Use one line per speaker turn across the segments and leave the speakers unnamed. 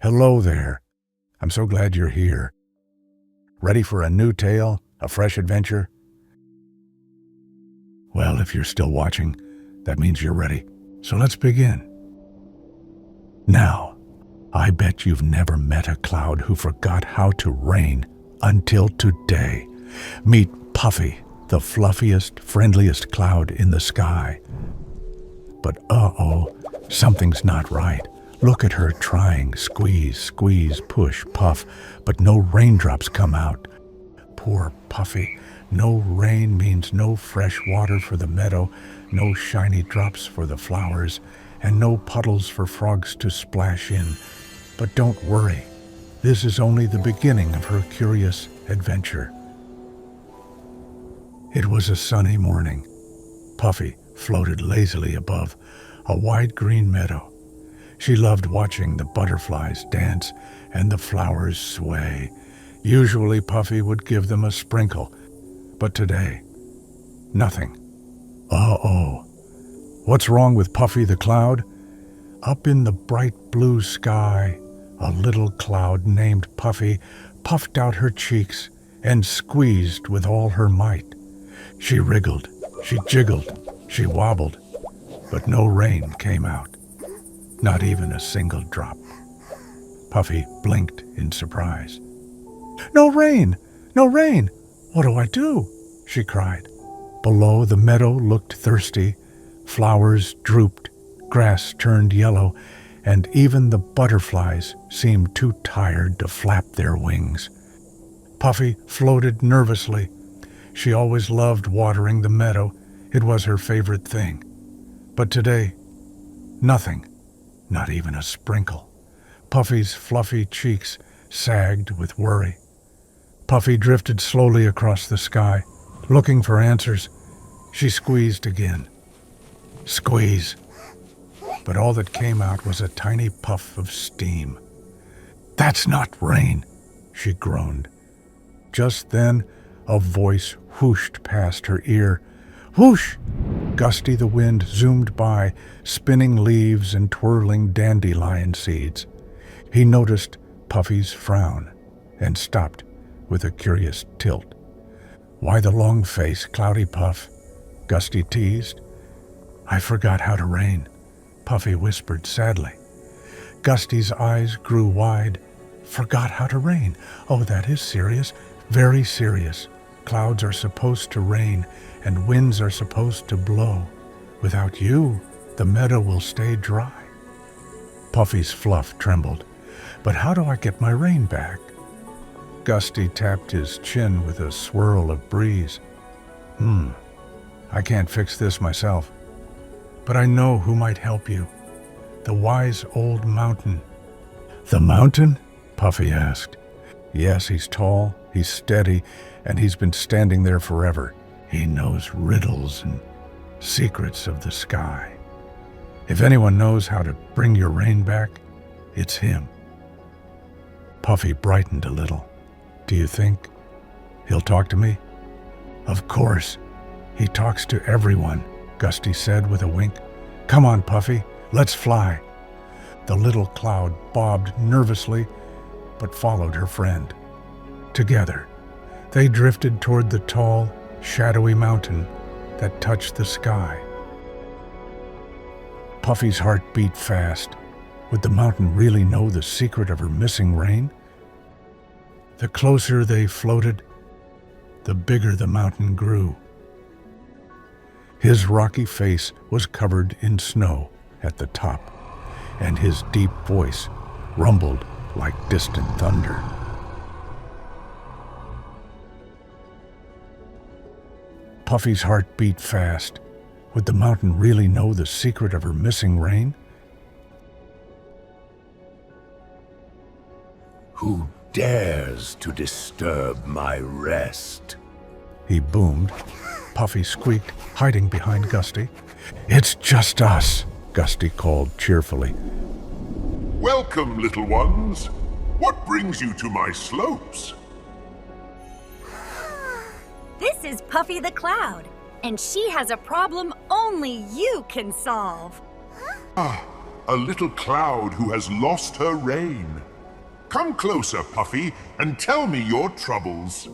Hello there. I'm so glad you're here. Ready for a new tale, a fresh adventure? Well, if you're still watching, that means you're ready. So let's begin. Now, I bet you've never met a cloud who forgot how to rain until today. Meet Puffy, the fluffiest, friendliest cloud in the sky. But something's not right. Look at her trying, squeeze, squeeze, push, puff, but no raindrops come out. Poor Puffy. No rain means no fresh water for the meadow, no shiny drops for the flowers, and no puddles for frogs to splash in. But don't worry, this is only the beginning of her curious adventure. It was a sunny morning. Puffy floated lazily above a wide green meadow. She loved watching the butterflies dance and the flowers sway. Usually Puffy would give them a sprinkle, but today, nothing. What's wrong with Puffy the Cloud? Up in the bright blue sky, a little cloud named Puffy puffed out her cheeks and squeezed with all her might. She wriggled, she jiggled, she wobbled, but no rain came out. Not even a single drop. Puffy blinked in surprise. No rain! No rain! What do I do? She cried. Below, the meadow looked thirsty. Flowers drooped, grass turned yellow, and even the butterflies seemed too tired to flap their wings. Puffy floated nervously. She always loved watering the meadow. It was her favorite thing. But today, nothing. Not even a sprinkle. Puffy's fluffy cheeks sagged with worry. Puffy drifted slowly across the sky, looking for answers. She squeezed again. Squeeze. But all that came out was a tiny puff of steam. That's not rain, she groaned. Just then, a voice whooshed past her ear. Whoosh! Gusty the wind zoomed by, spinning leaves and twirling dandelion seeds. He noticed Puffy's frown and stopped with a curious tilt. Why the long face, Cloudy Puff? Gusty teased. I forgot how to rain, Puffy whispered sadly. Gusty's eyes grew wide. Forgot how to rain? Oh, that is serious, very serious. Clouds are supposed to rain, and winds are supposed to blow. Without you, the meadow will stay dry. Puffy's fluff trembled. But how do I get my rain back? Gusty tapped his chin with a swirl of breeze. I can't fix this myself, but I know who might help you. The wise old mountain. The mountain? Puffy asked. Yes, he's tall, he's steady, and he's been standing there forever. He knows riddles and secrets of the sky. If anyone knows how to bring your rain back, it's him. Puffy brightened a little. Do you think he'll talk to me? Of course. He talks to everyone, Gusty said with a wink. Come on, Puffy, let's fly. The little cloud bobbed nervously, but followed her friend. Together, they drifted toward the tall, shadowy mountain that touched the sky. Puffy's heart beat fast. Would the mountain really know the secret of her missing rain? The closer they floated, the bigger the mountain grew. His rocky face was covered in snow at the top, and his deep voice rumbled like distant thunder. Puffy's heart beat fast. Would the mountain really know the secret of her missing rain?
Who dares to disturb my rest?
He boomed. Puffy squeaked, hiding behind Gusty. It's just us, Gusty called cheerfully.
Welcome, little ones. What brings you to my slopes?
This is Puffy the Cloud, and she has a problem only you can solve.
A little cloud who has lost her rain. Come closer, Puffy, and tell me your troubles.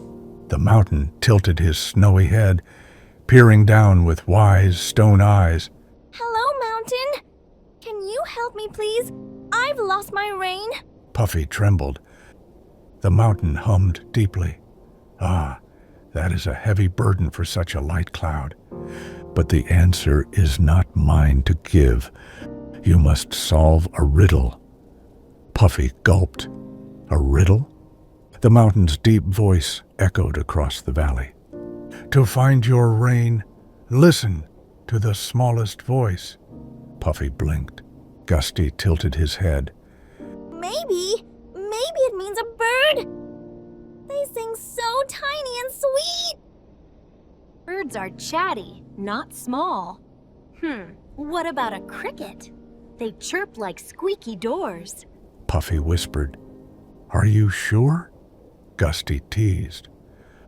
The mountain tilted his snowy head, peering down with wise stone eyes.
Hello, Mountain. Can you help me, please? I've lost my rain.
Puffy trembled. The mountain hummed deeply. Ah, that is a heavy burden for such a light cloud. But the answer is not mine to give. You must solve a riddle. Puffy gulped. A riddle? The mountain's deep voice echoed across the valley. To find your rain, listen to the smallest voice. Puffy blinked. Gusty tilted his head.
Maybe it means a bird. They sing so tiny and sweet.
Birds are chatty, not small. What about a cricket? They chirp like squeaky doors.
Puffy whispered. Are you sure? Gusty teased.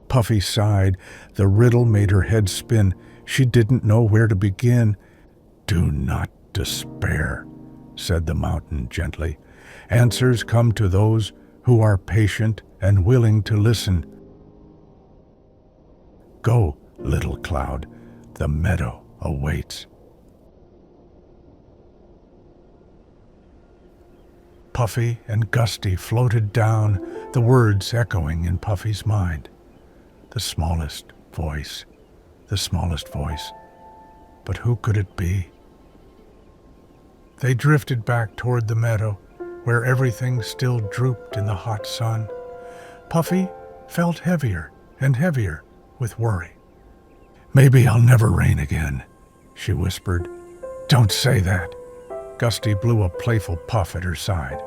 Puffy sighed. The riddle made her head spin. She didn't know where to begin. Do not despair, said the mountain gently. Answers come to those who are patient and willing to listen. Go, little cloud, the meadow awaits. Puffy and Gusty floated down, the words echoing in Puffy's mind. The smallest voice, the smallest voice. But who could it be? They drifted back toward the meadow, where everything still drooped in the hot sun. Puffy felt heavier and heavier with worry. Maybe I'll never rain again, she whispered. Don't say that. Gusty blew a playful puff at her side.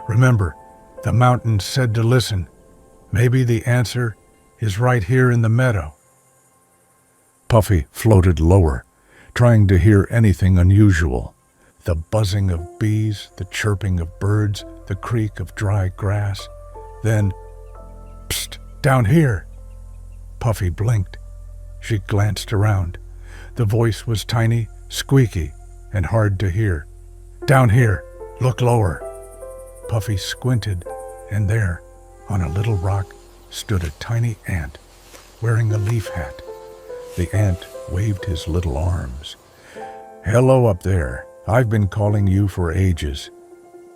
Remember, the mountain said to listen. Maybe the answer is right here in the meadow. Puffy floated lower, trying to hear anything unusual. The buzzing of bees, the chirping of birds, the creak of dry grass. Then, psst, down here. Puffy blinked. She glanced around. The voice was tiny, squeaky, and hard to hear. Down here, look lower. Puffy squinted, and there, on a little rock, stood a tiny ant, wearing a leaf hat. The ant waved his little arms. Hello up there. I've been calling you for ages.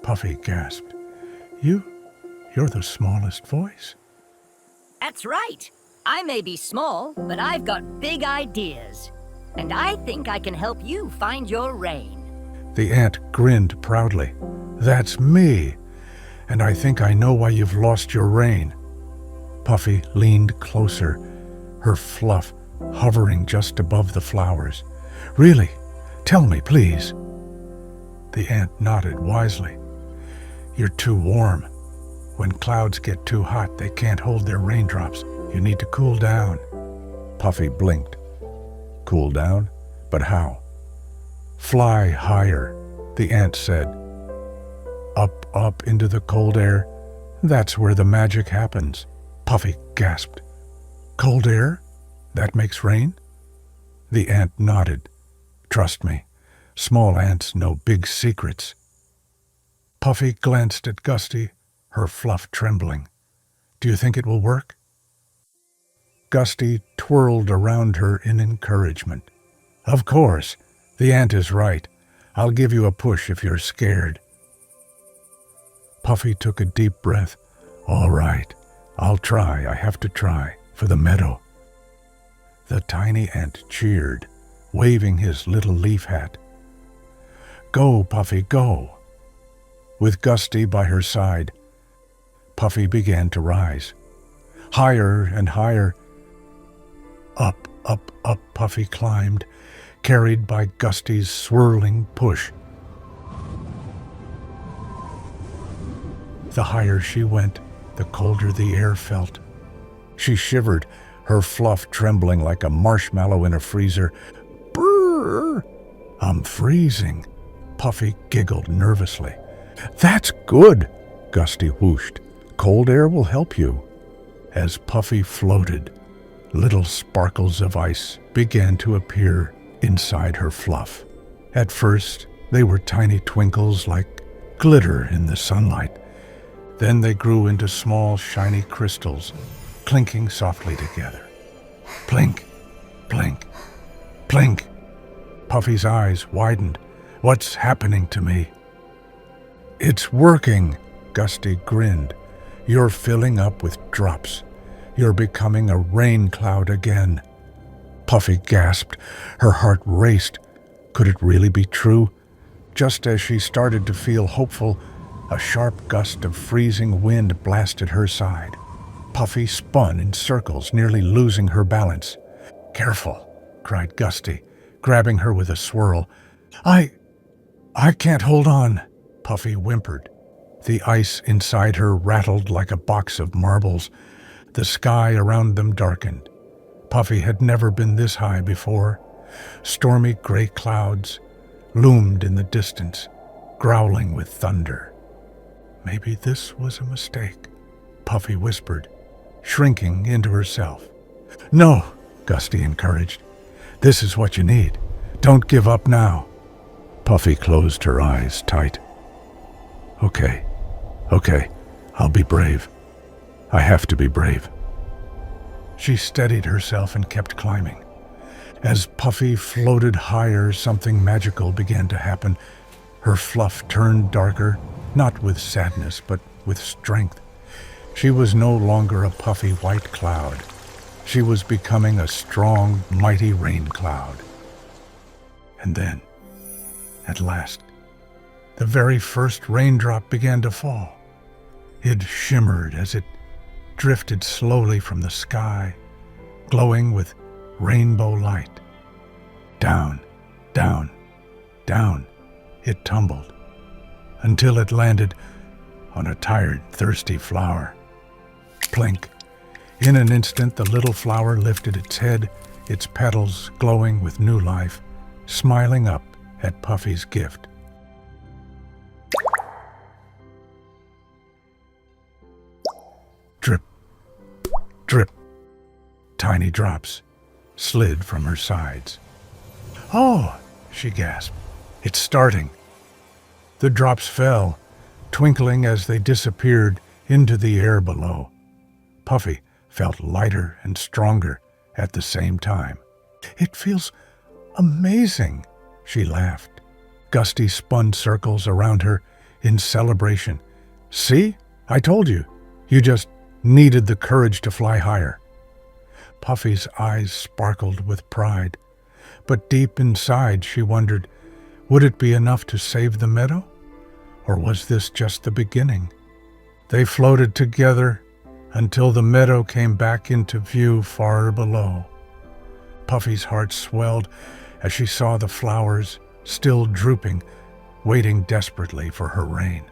Puffy gasped. You're the smallest voice.
That's right. I may be small, but I've got big ideas. And I think I can help you find your rain.
The ant grinned proudly. That's me. And I think I know why you've lost your rain. Puffy leaned closer, her fluff hovering just above the flowers. Really? Tell me, please. The ant nodded wisely. You're too warm. When clouds get too hot, they can't hold their raindrops. You need to cool down. Puffy blinked. Cool down? But how? Fly higher, the ant said. Up into the cold air. That's where the magic happens. Puffy gasped. Cold air? That makes rain? The ant nodded. Trust me, small ants know big secrets. Puffy glanced at Gusty, her fluff trembling. Do you think it will work? Gusty twirled around her in encouragement. Of course, the ant is right. I'll give you a push if you're scared. Puffy took a deep breath. All right, I'll try. I have to try. For the meadow. The tiny ant cheered, waving his little leaf hat. Go, Puffy, go. With Gusty by her side, Puffy began to rise. Higher and higher. Up, Puffy climbed, carried by Gusty's swirling push. The higher she went, the colder the air felt. She shivered, her fluff trembling like a marshmallow in a freezer. Brrr! I'm freezing. Puffy giggled nervously. That's good, Gusty whooshed. Cold air will help you. As Puffy floated, little sparkles of ice began to appear inside her fluff. At first, they were tiny twinkles like glitter in the sunlight. Then they grew into small, shiny crystals, clinking softly together. Plink, plink, plink. Puffy's eyes widened. What's happening to me? It's working, Gusty grinned. You're filling up with drops. You're becoming a rain cloud again. Puffy gasped. Her heart raced. Could it really be true? Just as she started to feel hopeful, a sharp gust of freezing wind blasted her side. Puffy spun in circles, nearly losing her balance. Careful, cried Gusty, grabbing her with a swirl. I can't hold on, Puffy whimpered. The ice inside her rattled like a box of marbles. The sky around them darkened. Puffy had never been this high before. Stormy gray clouds loomed in the distance, growling with thunder. Maybe this was a mistake, Puffy whispered, shrinking into herself. No, Gusty encouraged. This is what you need. Don't give up now. Puffy closed her eyes tight. Okay, I'll be brave. I have to be brave. She steadied herself and kept climbing. As Puffy floated higher, something magical began to happen. Her fluff turned darker, not with sadness, but with strength. She was no longer a puffy white cloud. She was becoming a strong, mighty rain cloud. And then, at last, the very first raindrop began to fall. It shimmered as it drifted slowly from the sky, glowing with rainbow light. Down, down, down, it tumbled, until it landed on a tired, thirsty flower. Plink! In an instant, the little flower lifted its head, its petals glowing with new life, smiling up at Puffy's gift. Drip, drip. Tiny drops slid from her sides. Oh, she gasped. It's starting. The drops fell, twinkling as they disappeared into the air below. Puffy felt lighter and stronger at the same time. It feels amazing, she laughed. Gusty spun circles around her in celebration. See? I told you. You just needed the courage to fly higher. Puffy's eyes sparkled with pride, but deep inside she wondered, would it be enough to save the meadow? Or was this just the beginning? They floated together until the meadow came back into view far below. Puffy's heart swelled as she saw the flowers still drooping, waiting desperately for her rain.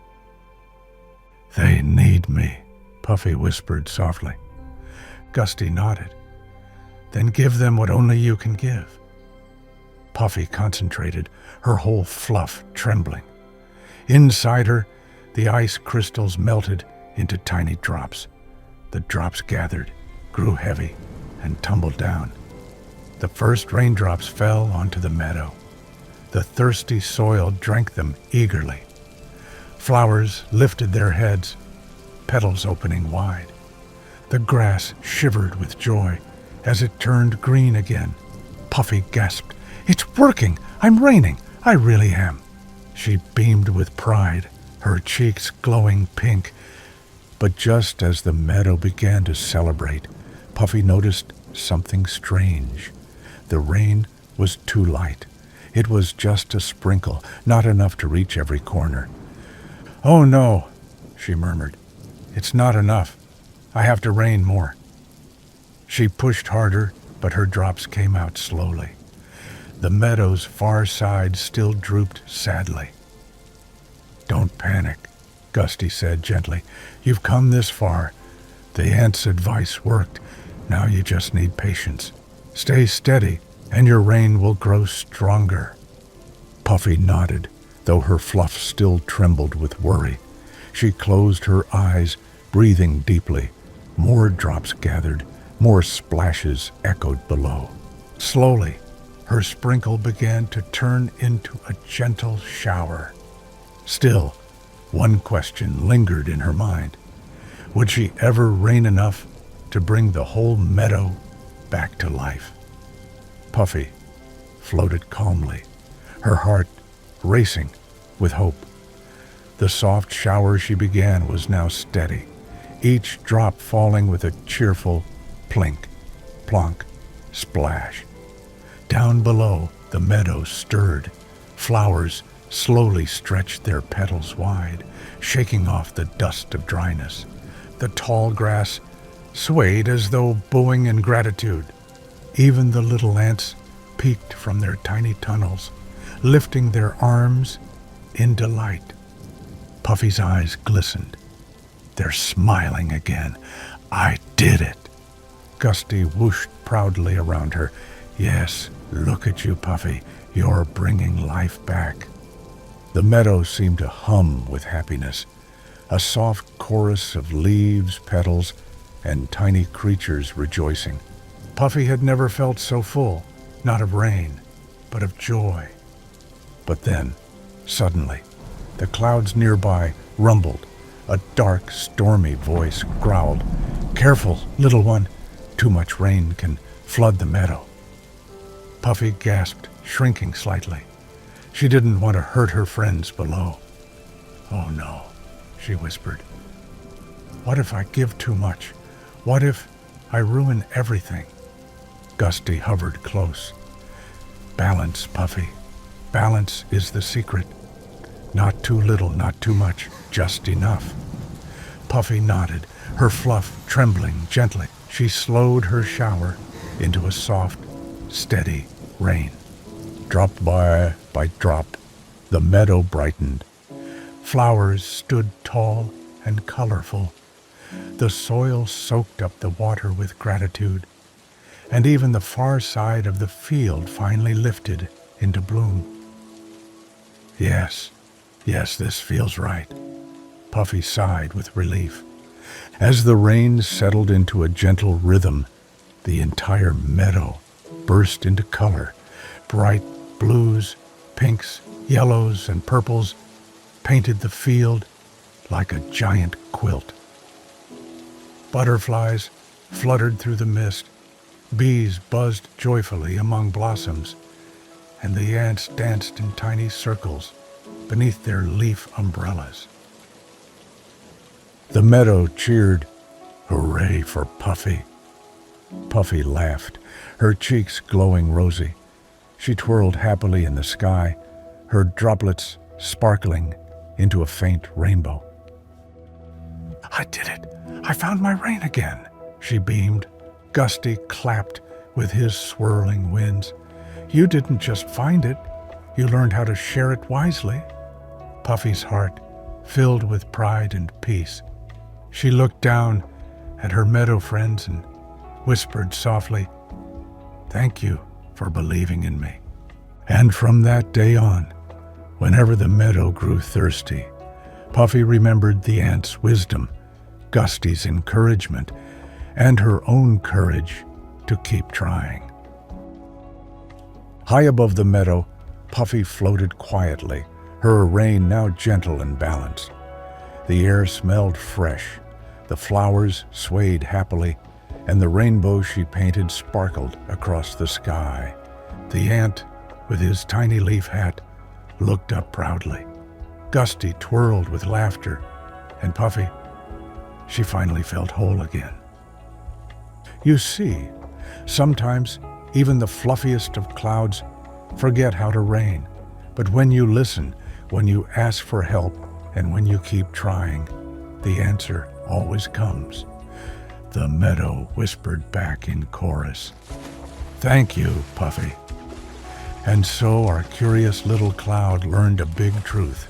They need me, Puffy whispered softly. Gusty nodded. Then give them what only you can give. Puffy concentrated, her whole fluff trembling. Inside her, the ice crystals melted into tiny drops. The drops gathered, grew heavy, and tumbled down. The first raindrops fell onto the meadow. The thirsty soil drank them eagerly. Flowers lifted their heads, petals opening wide. The grass shivered with joy as it turned green again. Puffy gasped, "It's working! I'm raining! I really am!" She beamed with pride, her cheeks glowing pink. But just as the meadow began to celebrate, Puffy noticed something strange. The rain was too light. It was just a sprinkle, not enough to reach every corner. "Oh no," she murmured. "It's not enough. I have to rain more." She pushed harder, but her drops came out slowly. The meadow's far side still drooped sadly. "Don't panic," Gusty said gently. "You've come this far. The ant's advice worked. Now you just need patience. Stay steady, and your rain will grow stronger." Puffy nodded, though her fluff still trembled with worry. She closed her eyes, breathing deeply. More drops gathered, more splashes echoed below. Slowly, her sprinkle began to turn into a gentle shower. Still, One question lingered in her mind. Would she ever rain enough to bring the whole meadow back to life? Puffy floated calmly, her heart racing with hope. The soft shower she began was now steady, each drop falling with a cheerful plink, plonk, splash. Down below, the meadow stirred. Flowers slowly stretched their petals wide, shaking off the dust of dryness. The tall grass swayed as though bowing in gratitude. Even the little ants peeked from their tiny tunnels, lifting their arms in delight. Puffy's eyes glistened. They're smiling again. I did it. Gusty whooshed proudly around her. Yes, look at you, Puffy. You're bringing life back. The meadow seemed to hum with happiness, a soft chorus of leaves, petals, and tiny creatures rejoicing. Puffy had never felt so full, not of rain, but of joy. But then, suddenly, the clouds nearby rumbled. A dark, stormy voice growled, "Careful, little one. Too much rain can flood the meadow." Puffy gasped, shrinking slightly. She didn't want to hurt her friends below. "Oh no," she whispered. "What if I give too much? What if I ruin everything?" Gusty hovered close. "Balance, Puffy. Balance is the secret. Not too little, not too much, just enough." Puffy nodded, her fluff trembling gently. She slowed her shower into a soft, steady rain. Drop by drop, the meadow brightened. Flowers stood tall and colorful. The soil soaked up the water with gratitude, and even the far side of the field finally lifted into bloom. Yes, this feels right. Puffy sighed with relief. As the rain settled into a gentle rhythm, the entire meadow burst into color. Bright blues, pinks, yellows, and purples painted the field like a giant quilt. Butterflies fluttered through the mist, bees buzzed joyfully among blossoms, and the ants danced in tiny circles beneath their leaf umbrellas. The meadow cheered, "Hooray for Puffy!" Puffy laughed, her cheeks glowing rosy. She twirled happily in the sky, her droplets sparkling into a faint rainbow. "I did it! I found my rain again!" she beamed. Gusty clapped with his swirling winds. "You didn't just find it, you learned how to share it wisely." Puffy's heart filled with pride and peace. She looked down at her meadow friends and whispered softly, "Thank you for believing in me." And from that day on, whenever the meadow grew thirsty, Puffy remembered the ant's wisdom, Gusty's encouragement, and her own courage to keep trying. High above the meadow, Puffy floated quietly, her rain now gentle and balanced. The air smelled fresh, the flowers swayed happily, and the rainbow she painted sparkled across the sky. The ant, with his tiny leaf hat, looked up proudly. Gusty twirled with laughter, and Puffy, she finally felt whole again. You see, sometimes even the fluffiest of clouds forget how to rain, but when you listen, when you ask for help, and when you keep trying, the answer always comes. The meadow whispered back in chorus, "Thank you, Puffy." And so our curious little cloud learned a big truth.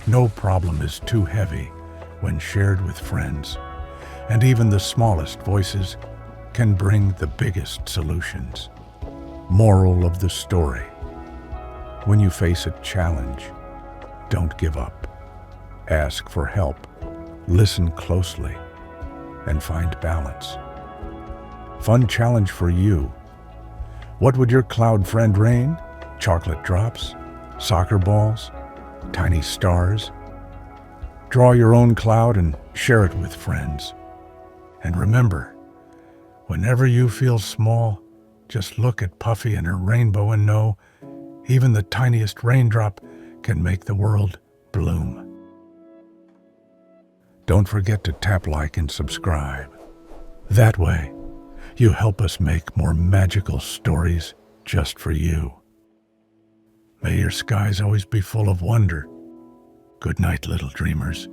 No problem is too heavy when shared with friends, and even the smallest voices can bring the biggest solutions. Moral of the story: when you face a challenge, don't give up. Ask for help, listen closely, and find balance. Fun challenge for you. What would your cloud friend rain? Chocolate drops? Soccer balls? Tiny stars? Draw your own cloud and share it with friends. And remember, whenever you feel small, just look at Puffy and her rainbow and know even the tiniest raindrop can make the world bloom. Don't forget to tap like and subscribe. That way, you help us make more magical stories just for you. May your skies always be full of wonder. Good night, little dreamers.